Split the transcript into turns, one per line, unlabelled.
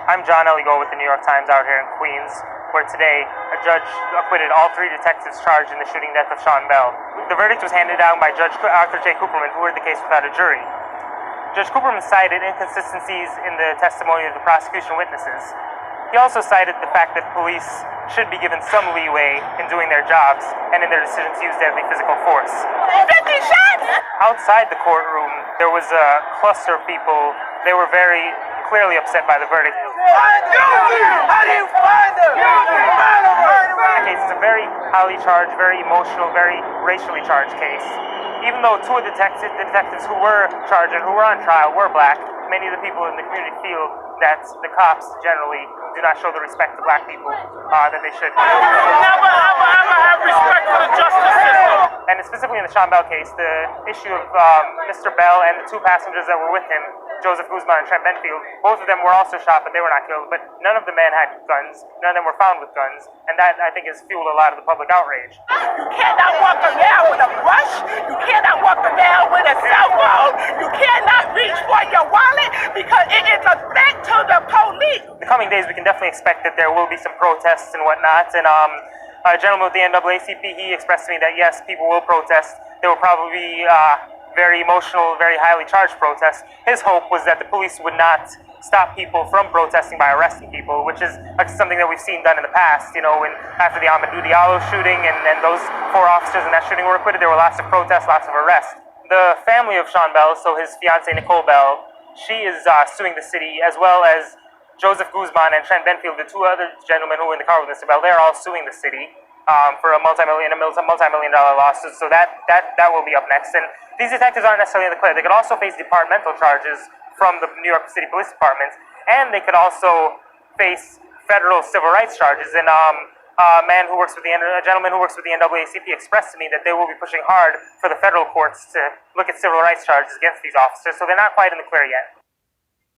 I'm John Eligo with the New York Times out here in Queens, where today a judge acquitted all three detectives charged in the shooting death of Sean Bell. The verdict was handed down by Judge Arthur J. Cooperman, who heard the case without a jury. Judge Cooperman cited inconsistencies in the testimony of the prosecution witnesses. He also cited the fact that police should be given some leeway in doing their jobs and in their decision to use deadly physical force.
50 shots!
Outside the courtroom, there was a cluster of people. They were very clearly upset by the verdict.
How do you find them?
It's a very highly charged, very emotional, very racially charged case. Even though two of the detectives who were charged and who were on trial were black, many of the people in the community feel that the cops generally do not show the respect to black people that they should.
Never, ever have respect for the justice system.
And specifically in the Sean Bell case, the issue of Mr. Bell and the two passengers that were with him, Joseph Guzman and Trent Benfield, both of them were also shot, but they were not killed. But none of the men had guns. None of them were found with guns. And that, I think, has fueled a lot of the public outrage.
You cannot walk around with a brush. You cannot walk around with a cell phone. You cannot reach for your wallet because it is a threat to the police.
In the coming days, we can definitely expect that there will be some protests and whatnot. And a gentleman with the NAACP, he expressed to me that yes, people will protest. There will probably be very emotional, very highly charged protests. His hope was that the police would not stop people from protesting by arresting people, which is something that we've seen done in the past. You know, when after the Amadou Diallo shooting and those 4 officers in that shooting were acquitted, there were lots of protests, lots of arrests. The family of Sean Bell, so his fiancée Nicole Bell, she is suing the city, as well as Joseph Guzman and Trent Benfield, the 2 other gentlemen who were in the car with Mr. Bell. They're all suing the city for a multi-million-dollar lawsuit. So that will be up next. And these detectives aren't necessarily in the clear. They could also face departmental charges from the New York City Police Department, and they could also face federal civil rights charges. And a gentleman who works with the NAACP expressed to me that they will be pushing hard for the federal courts to look at civil rights charges against these officers. So they're not quite in the clear yet.